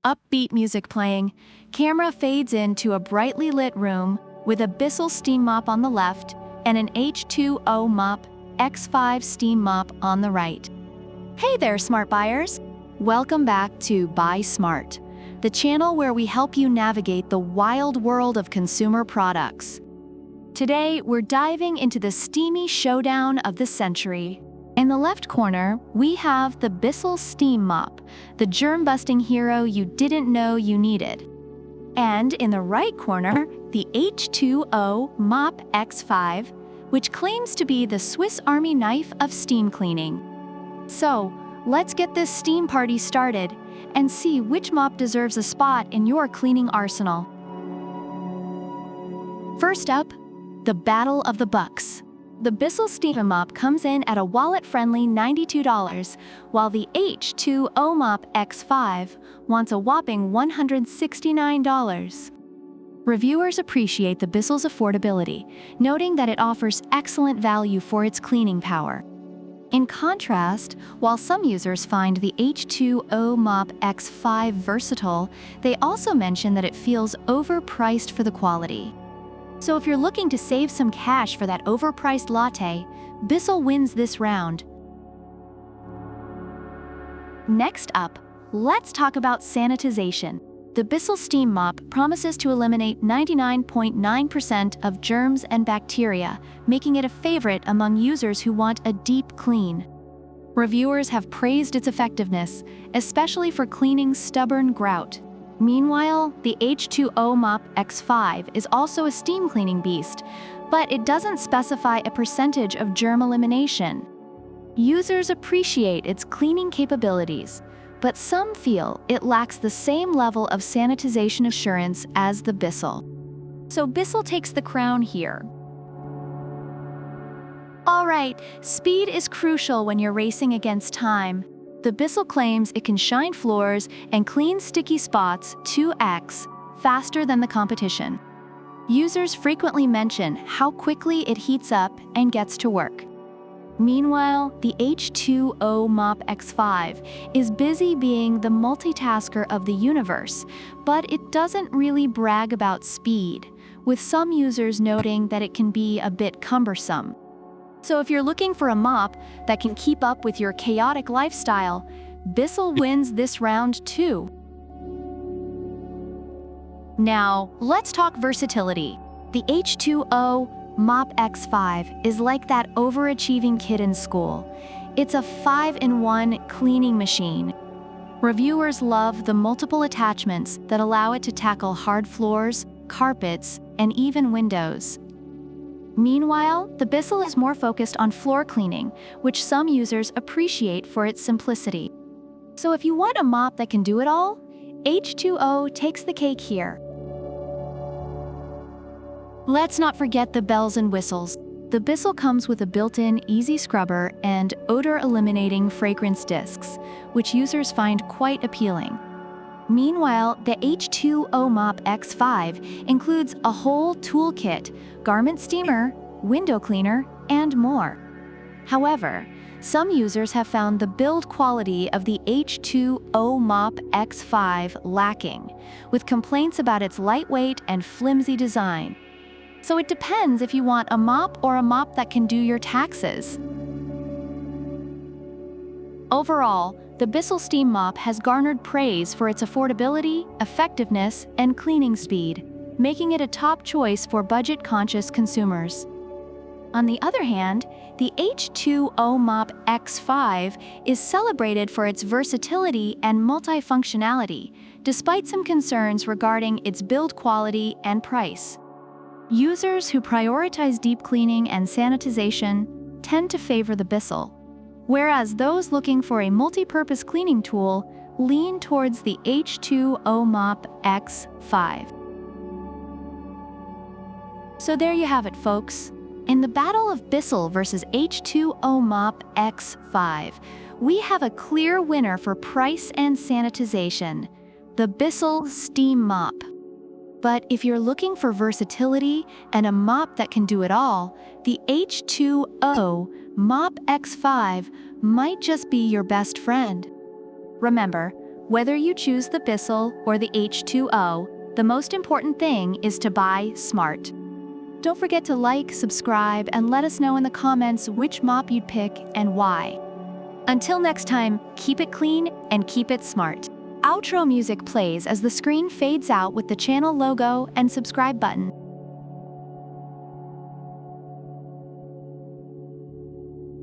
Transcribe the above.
upbeat music playing, camera fades into a brightly lit room with a Bissell steam mop on the left and an H2O MOP X5 steam mop on the right. Hey there, smart buyers! Welcome back to Buy Smart, the channel where we help you navigate the wild world of consumer products. Today, we're diving into the steamy showdown of the century. In the left corner, we have the Bissell Steam Mop, the germ-busting hero you didn't know you needed. And in the right corner, the H2O MOP X5, which claims to be the Swiss Army knife of steam cleaning. So, let's get this steam party started and see which mop deserves a spot in your cleaning arsenal. First up, the Battle of the Bucks. The Bissell Steam Mop comes in at a wallet-friendly $92, while the H2O MOP X5 wants a whopping $169. Reviewers appreciate the Bissell's affordability, noting that it offers excellent value for its cleaning power. In contrast, while some users find the H2O MOP X5 versatile, they also mention that it feels overpriced for the quality. So if you're looking to save some cash for that overpriced latte, Bissell wins this round. Next up, let's talk about sanitization. The Bissell Steam Mop promises to eliminate 99.9% of germs and bacteria, making it a favorite among users who want a deep clean. Reviewers have praised its effectiveness, especially for cleaning stubborn grout. Meanwhile, the H2O MOP X5 is also a steam cleaning beast, but it doesn't specify a percentage of germ elimination. Users appreciate its cleaning capabilities, but some feel it lacks the same level of sanitization assurance as the Bissell. So Bissell takes the crown here. All right, speed is crucial when you're racing against time. The Bissell claims it can shine floors and clean sticky spots 2x faster than the competition. Users frequently mention how quickly it heats up and gets to work. Meanwhile, the H2O MOP X5 is busy being the multitasker of the universe, but it doesn't really brag about speed, with some users noting that it can be a bit cumbersome. So if you're looking for a mop that can keep up with your chaotic lifestyle, Bissell wins this round too. Now, let's talk versatility. The H2O MOP X5 is like that overachieving kid in school. It's a 5-in-1 cleaning machine. Reviewers love the multiple attachments that allow it to tackle hard floors, carpets, and even windows. Meanwhile, the Bissell is more focused on floor cleaning, which some users appreciate for its simplicity. So if you want a mop that can do it all, H2O takes the cake here. Let's not forget the bells and whistles. The Bissell comes with a built-in easy scrubber and odor-eliminating fragrance discs, which users find quite appealing. Meanwhile, the H2O MOP X5 includes a whole toolkit, garment steamer, window cleaner, and more. However, some users have found the build quality of the H2O MOP X5 lacking, with complaints about its lightweight and flimsy design. So it depends if you want a mop or a mop that can do your taxes. Overall, the Bissell Steam Mop has garnered praise for its affordability, effectiveness, and cleaning speed, making it a top choice for budget-conscious consumers. On the other hand, the H2O MOP X5 is celebrated for its versatility and multifunctionality, despite some concerns regarding its build quality and price. Users who prioritize deep cleaning and sanitization tend to favor the Bissell, whereas those looking for a multi-purpose cleaning tool lean towards the H2O MOP X5. So there you have it, folks. In the battle of Bissell versus H2O MOP X5, we have a clear winner for price and sanitization, the Bissell Steam Mop. But if you're looking for versatility and a mop that can do it all, the H2O MOP X5 might just be your best friend. Remember, Whether you choose the Bissell or the H2O, the most important thing is to buy smart. Don't forget to like, subscribe, and let us know in the comments which mop you'd pick and why. Until next time, keep it clean and keep it smart. Outro music plays as the screen fades out with the channel logo and subscribe button.